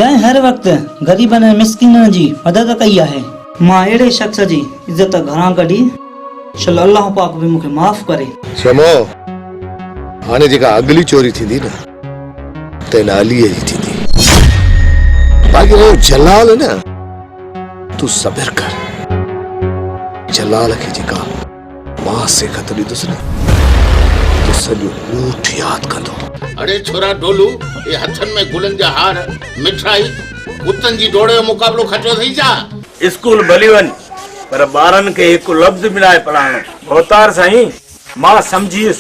जंहिं हर वक्त ग़रीबन ऐं मिस्किननि जी मदद कई आहे, मां अहिड़े शख़्स जी इज़त घरां कढी चल अल्लाह पाक भी मूंखे माफ़ करे। शमो हाणे जेका अगली चोरी थींदी न त हिन अलीअ जी थींदी। बाक़ी वो जलाल न, तू सब्र कर। जलाल खे जेका मां सेखत ॾींदुसि न तो सॼो ऊठ यादि कंदो। अरे छोरा डोलू, ये हथन में गुलन जा हार मिठाई कुतन जी डोड़े जो मुकाबलो खचो थी जा। स्कूल भली वन पर बारन के एक लफ्ज मिलाए पढ़ाण। भोतार साईं मां समझीस,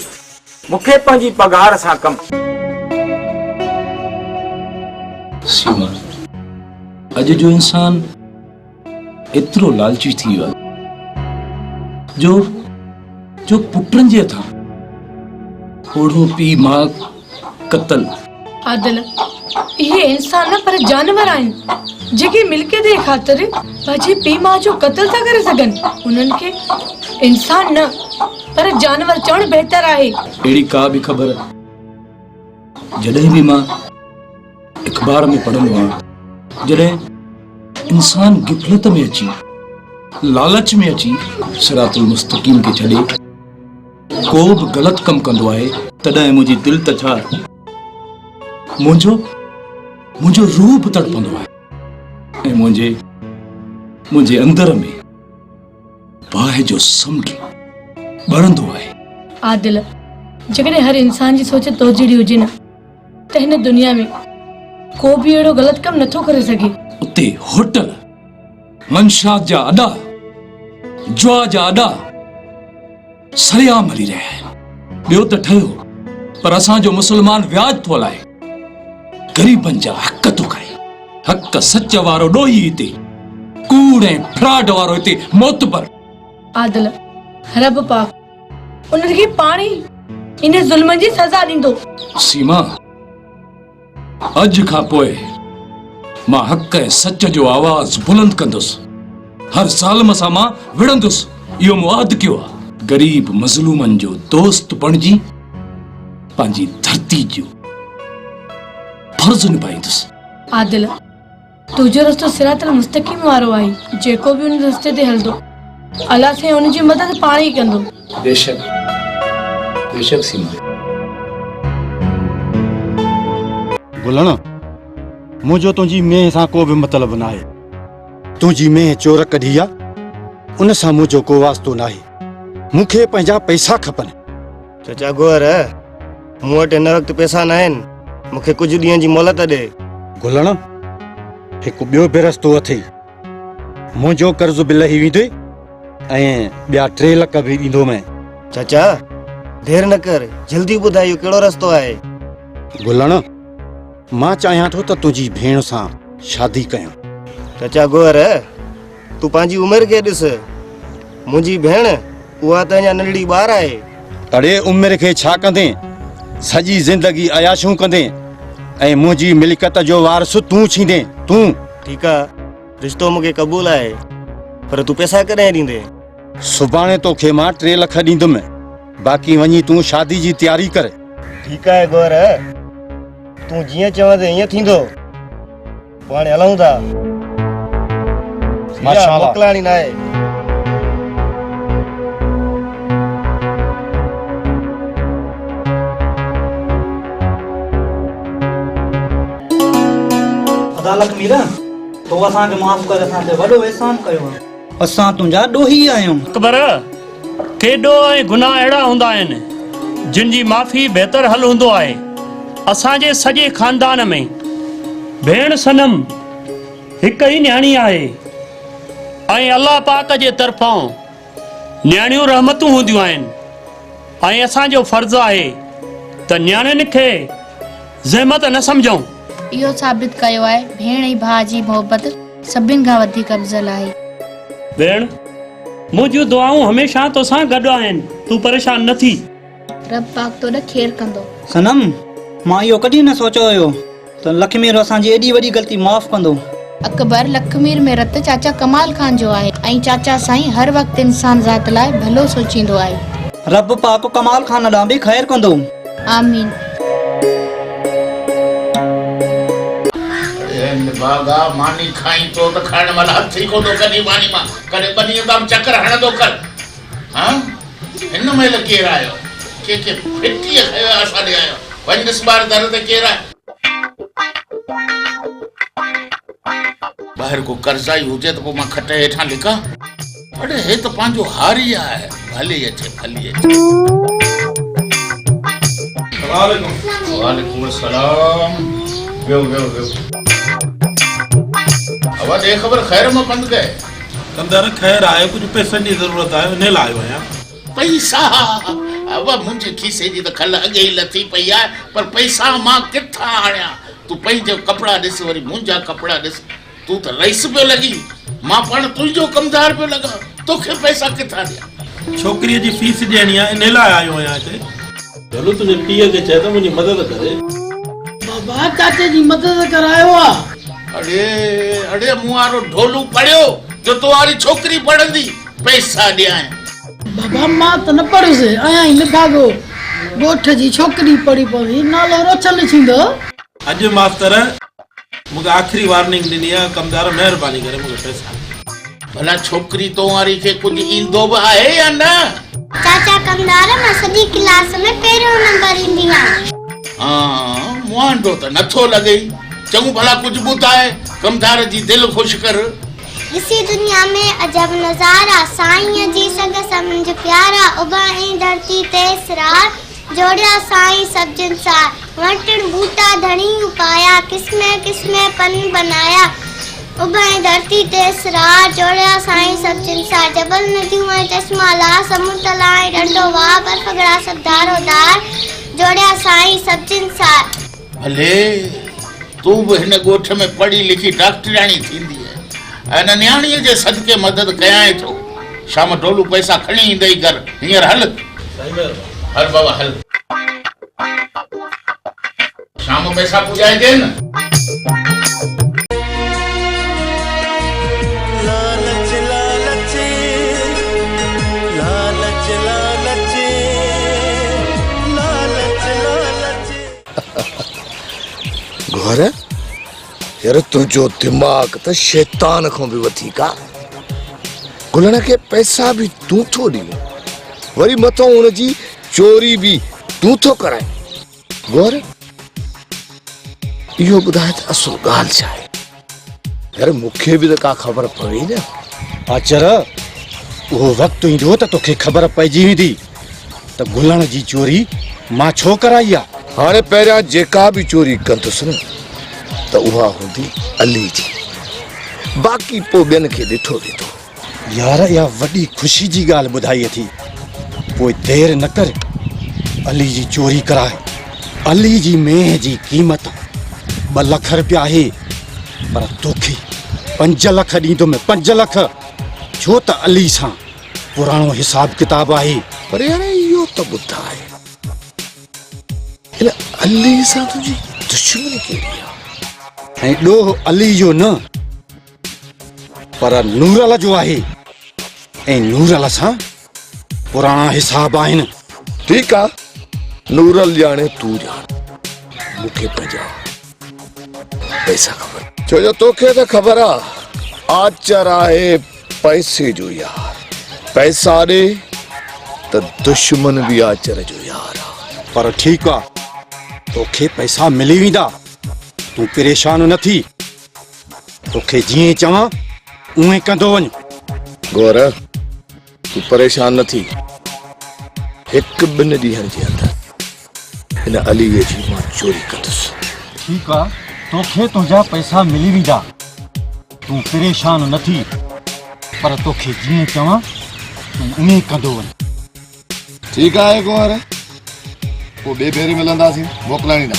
मुखे पंहिंजी पगार सां कम। सीमा, अॼु जो इंसान एतिरो लालची थी वियो जो पुटनि जे हथां ओढ़ो पी मां कतल। आदिल, ये इंसान न पर जानवर आहिनि जेके मिल्कियत जे ख़ातिर पंहिंजे पीउ माउ जो कत्ल था करे सघनि। उन्हनि खे इंसान न पर जानवर चवण बहितर आहे। अहिड़ी का बि ख़बर जॾहिं बि मां अख़बार में पढ़ंदो आहियां, जॾहिं इंसान गिफ़लत में अची लालच में अची सिरातुल मुस्तक़ीम के छॾे को बि ग़लत कम कंदो आहे, तॾहिं मुंहिंजी दिलि त छा मुंहिंजो रूह बि तड़पंदो आहे ऐं मुंहिंजे अंदर में बाहि जो समुंड ॿरंदो आहे। आदिल, जेकॾहिं हर इंसान जी सोच तो जहिड़ी हुजे न त हिन दुनिया में को बि अहिड़ो ग़लत कम नथो करे सघे। उते होटल, मंशात जा अॾा, जुआ जा अॾा सरियाम हली रहिया आहिनि। ॿियो त ठहियो, पर असांजो मुस्लमान व्याज थो हलाए, ग़रीबनि जा हक़ थो खाए। हक़ सच वारो ॾोही हिते, कूड़ ऐं फ्रॉड वारो हिते मोतबर। आदिल, रब पाक उन्हनि खे पाणी इन ज़ुल्म जी सज़ा ॾींदो। सीमा, अॼु खां पोइ मां हक़ ऐं सच जो आवाज़ बुलंद कंदुसि। हर ज़ालिम सां मां विढ़ंदुसि। इहो मुआद कयो आहे। गरीब मज़लूमनि जो दोस्त बणिजी पंहिंजी धरती जो फर्ज़ निभाईंदुसि। आदिल, तुंहिंजो रस्तो सिरातुल मुस्तक़ीम वारो आहे। जेको बि उन रस्ते ते हलंदो, अल्लाह से उन जी मदद पाण ई कंदो। बेशक बेशक सीमा। गुलण, मुंहिंजो तुंहिंजी मेह सां को बि मतिलबु न आहे। तुंहिंजी मेह चोर कढी आहे, उन सां मुंहिंजो को वास्तो न आहे। मूंखे पंहिंजा पैसा खपनि। चाचा गोर, मूं वटि हिन वक़्तु पैसा न आहिनि। मूंखे कुझु ॾींहं जी मोहलत ॾे। गुलण, हिकु ॿियो बि रस्तो अथई। मुंहिंजो कर्ज़ बि लही वेंदे ऐं ॿिया 3 लख बि ॾींदो मैं। चाचा देर न कर, जल्दी ॿुधाइ इहो कहिड़ो रस्तो आहे। गुलण, मां चाहियां थो त तुंहिंजी भेण सां शादी कयां। चाचा गोर, तूं पंहिंजी उमिरि खे ॾिस। मुंहिंजी भेण उहा त अञा नंढड़ी ॿार आहे। अड़े उमिरि खे छा कंदे, सॼी ज़िंदगी अयाशूं कंदे ऐं मुंहिंजी मिल्कियत जो वारिस तूं छींदे। तूं ठीकु आहे, रिश्तो मूंखे क़बूल आहे, पर तूं पैसा कॾहिं ॾींदे? सुभाणे तोखे मां 3 लख ॾींदुमि। बाक़ी वञी तूं शादी जी तयारी कर। ठीकु आहे गोर, तूं जीअं चवंदे ईअं थींदो। पोइ हाणे हलूं था। माशाअल्लाह, मोकिलाणी न आहे। अदालत मीरा, तो असांखे माफ़ कर, असांखे वॾो एहसान कयो आहे। असां तुंहिंजा ॾोही आहियूं। अकबर, केॾो ऐं गुनाह अहिड़ा हूंदा आहिनि जिन जी माफ़ी बहितर हल हूंदो आहे। असांजे सॼे खानदान में भेण सनम हिकु ई न्याणी आहे ऐं अल्लाह पाक जे तरफ़ां न्याणियूं रहमतूं हूंदियूं आहिनि ऐं असांजो फर्ज़ आहे त न्याणियुनि खे ज़हमत न सम्झूं। इहो साबित कयो आहे भेण ऐं भाउ जी मोहबत सभिनि खां वधीक अफ़ज़ल आहे। भेण, मुंहिंजूं दुआऊं हमेशह तोसां गॾु आहिनि। तूं परेशान न थी। रब पाक तोॾे खेर कंदो। सनम, मां इहो कॾहिं न सोचियो हुयो त लखमीर असांजी एॾी वॾी ग़लती माफ़ कंदो। अकबर, लखमीर में रत चाचा कमाल खान जो आहे ऐं चाचा साईं हर वक़्तु इंसान ज़ात लाइ भलो सोचींदो आहे। रब पाक कमाल खान ॾांहुं बि ख़ैर कंदो। आमीन। बागा मानी खाई तो खाइण महिल हथ ई कोन थो कढी मानी मां कॾहिं ॿनी ताम चकर हणंदो कर हा हिन महिल केरु आयो के फिटीअ खयो असां ॾे आयो वञ ॾिस ॿार दर ते केरु आहे ॿाहिरि को कर्ज़ाई हुजे त पोइ मां खट हेठां लिखां अड़े हे त पंहिंजो हारी आहे भली अचे वालेकुम सलाम वेहो अब दे खबर खैर में बंद गए कंदर खैर आए कुछ पैसे की जरूरत है ने लायो आया पैसा अब मुझे खीसे जी तो खल अगे ही लथी पई है पर पैसा मां किथा आया तू पंहिंजो कपड़ा दिस वरी मुंजा कपड़ा दिस तू तो रईस पे लगी मां पण तुझो कमदार पे लगा तोखे पैसा किथा दिया छोकरी जी फीस देनी है ने लायो आयो आया ते चलो तुझे पीए के चाहे तो मुझे मदद करे बाबा चाचे जी मदद करायो आ अड़े मुआरो ढोलू पढ़ियो जो तुम्हारी छोकरी पढ़ंदी पैसा दिया बाबा मां तो न पढ़ो से आया ही न भागो गोठ जी छोकरी पढ़ी पवी नालो रोचन थींदो अज मास्टर मुझे आखिरी वार्निंग दिनी है कमदार मेहरबानी करे मुझे पैसा भला छोकरी तुम्हारी के कुछ इंदो भी है या ना चाचा कमदार मां सॼी क्लास में पहिरियों नंबर ईंदी आहियां हां मुआंडो त नथो लगे चंगू भला कुछ ॿुधाए कमदार जी दिल खुश कर इसी दुनिया में अजब नजारा साईं जी सग समझ प्यारा उबाई धरती ते सिरार जोड़िया साईं सब जिनसार वटण बूटा धनी उपाया किस्मे किस्मे पन बनाया उबाई धरती ते सिरार जोड़िया साईं सब जिनसार जबल नदियों में चश्मा ला समुद्र लाए डंडो वाह बर्फ गड़ा सब दारोदार जोड़िया साईं सब जिनसार भले तू भी हिन गोठ में पढ़ी लिखी डॉक्टरानी थींदी है ऐं न्याणीअ जे सदके मदद कयां थो शाम ढोलू पैसा खणी ईंदई घर हींअर हल हल बाबा हल शाम पैसा पुॼाए दे न लालच लालच लालच लालच लालच लालच घर यार तुझो दिमाग तो शैतान को भी वधीक आ गुलण के पैसा भी तू थो दी वरी मथो उन जी चोरी भी तू थो कराए गोर यो बुधाए त असुल गाल छाए यार मुखे भी तो का खबर पवे न आचर वो वक्त ईंदो त तोखे खबर पइजी वेंदी त गुलण जी चोरी मां छो कराई आ हाणे पहिरियां जेका भी चोरी कंदुसि न त उहा हूंदी अली जी बाक़ी पोइ ॿियनि खे ॾिठो वेंदो यार या वॾी ख़ुशी जी ॻाल्हि ॿुधाई अथई पोइ देरि न कर अली जी चोरी कराए अली जी मेह जी क़ीमत 2 लख रुपया आहे पर तोखे 5 लख ॾींदुमि 5 लख छो त अली सां पुराणो हिसाब किताब आहे पर यार इहो त ॿुधाए हिन अली सां तुंहिंजी दुश्मनी कहिड़ी आहे ऐं ॾोह अली जो न पर नूरल जो आहे ऐं नूरल सां पुराणा हिसाब आहिनि ठीकु आहे नूरल ॼाणे तू ॼाण मूंखे पंहिंजा पैसा ख़बर छो जो तोखे त ख़बर आहे आचर आहे पैसे जो यार पैसा ॾे त दुश्मन भी आचर जो यार आहे पर ठीकु आहे तोखे पैसा मिली वेंदा तूं परेशान न थी तोखे जीअं चवां उहे कंदो वञ गौर तू परेशान न थी 1-2 ॾींहंनि जे अंदरि हिन अलीअ जी मां चोरी कंदुसि ठीकु आहे तोखे तुंहिंजा पैसा मिली वेंदा तूं परेशान न थी पर तोखे जीअं चवां तूं उहे कंदो वञ ठीकु आहे गौर पोइ ॿिए भेरे मिलंदासीं मोकिलाइणी न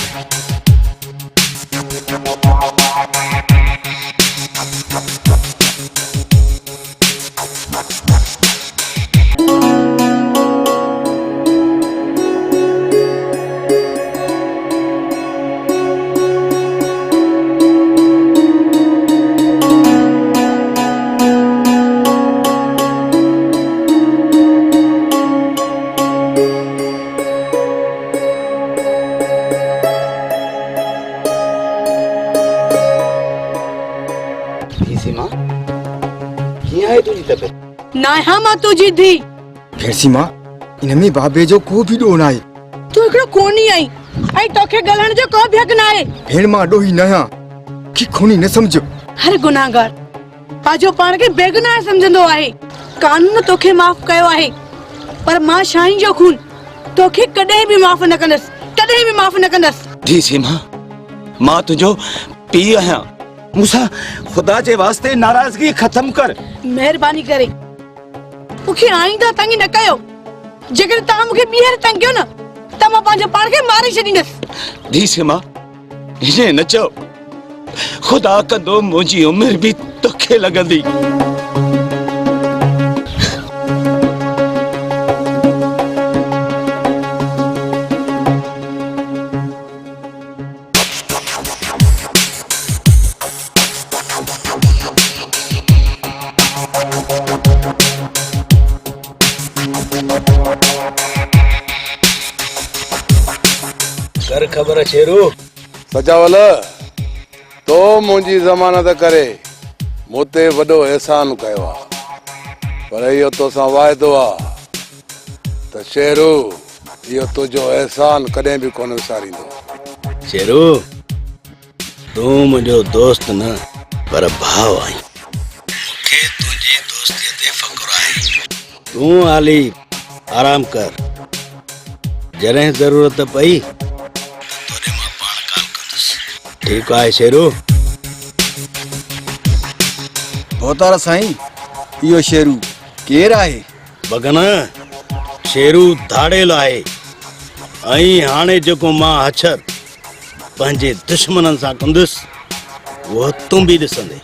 कीअं आहे तुंहिंजी तबियत? ना हा मां तुझी धी भेसी मां इन में बाबे जो को बि ॾोह न आहे। तू हिकिड़ो कोनी आई ऐं तोखे ॻाल्हाइण जो को बि हक़ न आहे। भेण मां ॾोही न आहियां कि खूनी न सम्झो। हर गुनाहगार पाजो पाण खे बेगुनाह सम्झंदो आहे। कानून तोखे माफ़ कयो आहे पर मां शाहीन जो खून तोखे कॾहिं बि माफ़ न कंदसि, कॾहिं बि माफ़ न कंदसि। जी सीमा, मां तुंहिंजो पीउ आहियां। मूंसां खुदा जे वास्ते नाराज़गी ख़त्म कर। महिरबानी करे मूंखे आईंदा तंग न कयो। जेकर तव्हां मूंखे ॿीहर तंग कयो न त मां पंहिंजो पाण खे मारे छॾींदसि। जी सीमा, हीअं न चओ। खुदा कंदो मुंहिंजी उमिरि बि तोखे लॻंदी। कर खबर शेरू सजावल तो मुंहिंजी ज़मानत करे मूंते वॾो एहसान कयो आहे पर इहो तोसां वाइदो आहे त शेरू इहो तुंहिंजो एहसान कॾहिं बि कोन विसारींदो। शेरू, तूं मुंहिंजो दोस्त न पर भाउ आहीं। मूंखे तुंहिंजी दोस्तीअ ते फ़ख़्रु आहे। तूं हाली आराम कर। जॾहिं ज़रूरत पई ठीक है शेरू। होतार साईं, इहो शेरू केर आहे? बगन शेरू धाड़ेल आहे ऐं हाणे जेको मां हछर पंहिंजे दुश्मननि सां कंदुसि उहो तूं बि ॾिसंदे।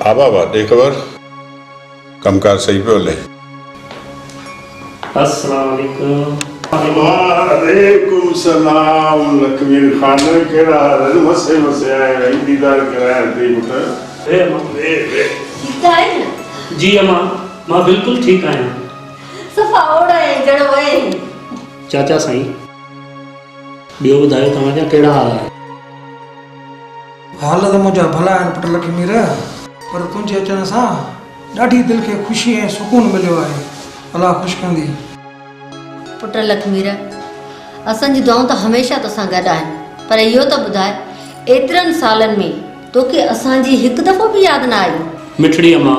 हाँ बाबा दे खबर कमकार सही पे ले। अस्सलाम वालेकुम। वालेकुम सलाम लकमीर खान केड़ा हाल मसे मसे आए दीदार कराया ती पुट। ए मां ठीक है ना? जी अम्मा, मां बिल्कुल ठीक आहियां। सफ़ा ओड़ा है जड़ो है। चाचा साईं ॿियो ॿुधायो तव्हांजा कहिड़ा हाल आहे? हाल त मुंहिंजा भला आहिनि पुट लखमीर, पर तुंहिंजे अचण सां ॾाढी दिलि खे ख़ुशी ऐं सुकून मिलियो आहे। अल्लाह ख़ुशि कंदी। पुट लखमीर, असांजी दुआऊं त हमेशह तोसां गॾु आहिनि, पर इहो त ॿुधाए एतिरनि सालनि में तोखे असांजी हिकु दफ़ो बि यादि न आई? मिठड़ी अम्मा,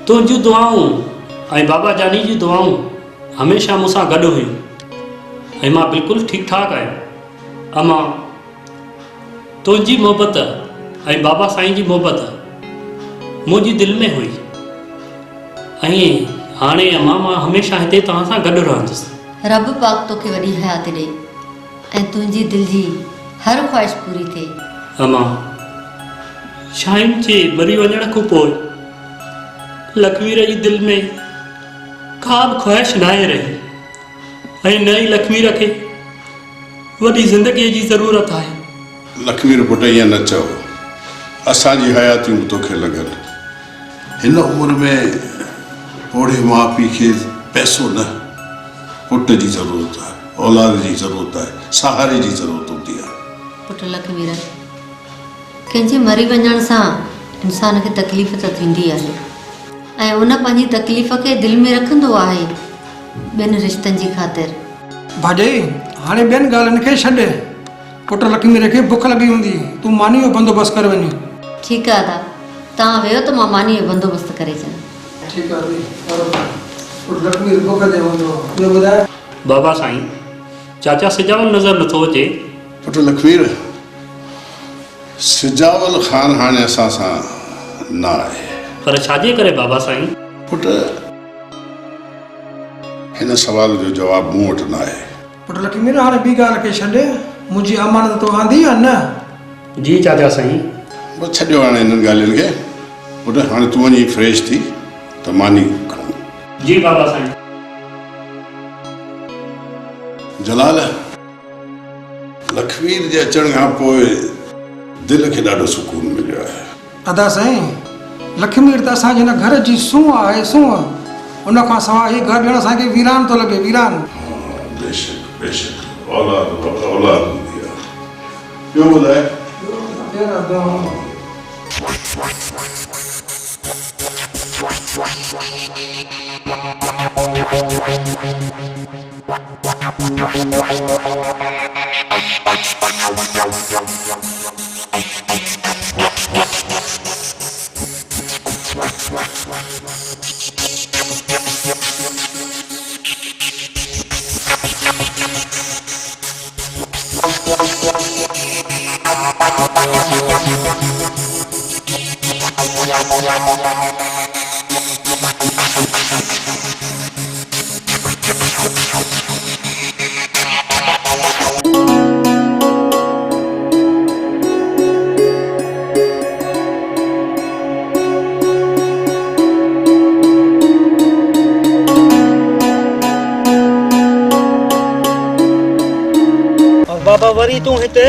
तुंहिंजूं दुआऊं ऐं बाबा जानी जी दुआऊं हमेशह मूंसां गॾु हुयूं ऐं मां बिल्कुलु ठीकु ठाक आहियां। अम्मा, तुंहिंजी मोहबत ऐं बाबा साईं जी मोहबत मुंहिंजी दिलि में हुई ऐं हाणे अम्मा मां हमेशह हिते तव्हां सां गॾु रहंदुसि। रब पाक तोखे वॾी हयात ॾे ऐं तुंहिंजी दिलि जी हर ख़्वाहिश पूरी थिए। अम्मा, शाहीन जे मरी वञण खां पोइ लखमीर जी दिलि में का बि ख़्वाहिश न आहे रही ऐं नई लखमीर खे वॾी ज़िंदगीअ जी ज़रूरत आहे। लखमीर पुट ईअं न चओ, असांजी हयातियूं तोखे लॻनि। हिन उमिरि में ओड़े माउ पीउ खे पैसो न, पुट जी ज़रूरत आहे, औलाद जी ज़रूरत आहे, सहारे जी ज़रूरत हूंदी आहे। पुट लखमीर, कंहिंजे मरी वञण सां इंसान खे तकलीफ़ त थींदी आहे ऐं उन पंहिंजी तकलीफ़ खे दिलि में रखंदो आहे ॿियनि रिश्तनि जी ख़ातिर। भाॼई हाणे ॿियनि ॻाल्हियुनि खे छॾे, पुट लखमीर खे बुख लॻी हूंदी, तूं मानी जो बंदोबस्तु करे वञ। ठीकु आहे दादा, तव्हां वियो त मां मानी जो बंदोबस्तु करे अचां। ठीकु आहे, पुट लखमीर बुख ते हूंदो। ॿियो ॿुधाए? बाबा साईं, चाचा सिजावल नज़र नथो अचे। पुट लखमीर, सिजावल ख़ान हाणे असां सां न आहे। पर छाजे करे बाबा साईं? पुट, हिन सवाल जो जवाबु मूं वटि न आहे। पुट लखमीर, हाणे ॿी ॻाल्हि खे छॾे, मुंहिंजी अमानत तो आंदी या न? जी चाचा साईं। बसि छॾियो हाणे हिननि ॻाल्हियुनि खे। पुट हाणे तूं वञी फ्रेश थी त मानी खणूं। जी बाबा साईं। जलाल, लखमीर जे अचण खां पोइ दिलि खे ॾाढो सुकून मिलियो आहे। अदा साईं, लखमीर त असांजे हिन घर जी सूंह आहे, सूंह। उन खां सवाइ हीउ घर ॼण असांखे वीरान थो लॻे, वीरान। बेशक बेशक, औलाद औलाद हूंदी आहे। ॿियो ॿुधाए? बाबा वरी तू हिते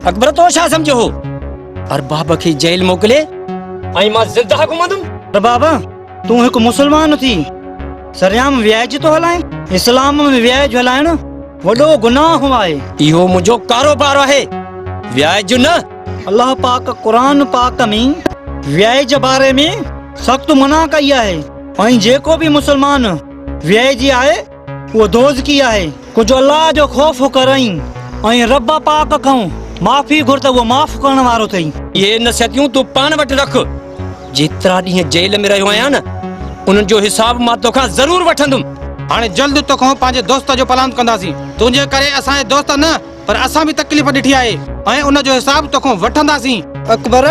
अकबर तो छा समझो हो? और बाबा की जेल मोकले आई मां जिंदा घुमंदुम। पर बाबा तू एक मुसलमान थी सरियाम व्याज तो हलाए, इस्लाम में व्याज हलाइण वडो गुनाह आहे। इहो मुझो कारोबार है, व्याज न। अल्लाह पाक कुरान पाक में व्याज जे बारे में सख्त मना कई है। ऐं जेको भी मुसलमान व्याज आहे वो दोज की है। कुछ अल्लाह जो खौफ करई ऐं रब पाक खां माफ़ी घुर त वो माफ़ करण वारो थई। ये नसीहतियूं तू पान वटि रख। जेतिरा ॾींहं जेल में रहियो आहियां न, उन्हनि जो हिसाब मां तोखां ज़रूर वठंदुमि। हाणे जल्द तोखां पंहिंजे दोस्त जो पलांद कंदासीं। तुंहिंजे करे असांजे दोस्त न, पर असां भी तकलीफ़ ॾिठी आहे ऐं उन जो हिसाब तोखां वठंदासीं। अकबर,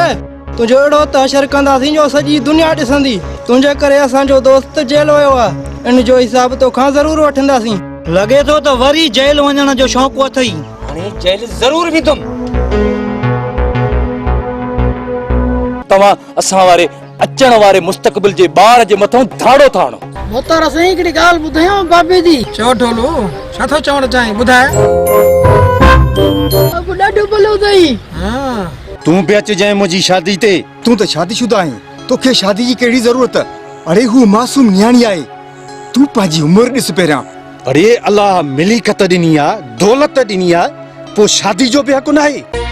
तुंहिंजो अहिड़ो तहशर कंदासीं जो सॼी दुनिया ॾिसंदी। तुंहिंजे करे असांजो दोस्त जेल वियो आहे, इन जो हिसाब तोखां ज़रूर वठंदासीं। लगे तो वरी जेल वञण जो शौक़ अथई। हाणे जेल ज़रूर वेंदुम। तव्हां असां वारे अचण वारे मुस्तक़बिल जे ॿार जे मथां धाड़ो था हणो। मोतारा साईं हिकिड़ी ॻाल्हि ॿुधायो बाबे जी। चओ ढोलो, छा थो चवणु चाहीं, ॿुधाए। अब ॾाढो भलो अथई। तू भी अच जाए मुझी शादी ते। तू तो शादीशुदा है, तोखे शादी की केड़ी जरूरत? अरे हू मासूम न्याणी आए, तू पाजी उम्र ॾिस पहिरियां। अरे अल्लाह मिली कत ॾिनी आ, दौलत ॾिनी आ, पो शादी जो भी हक़ न आहे।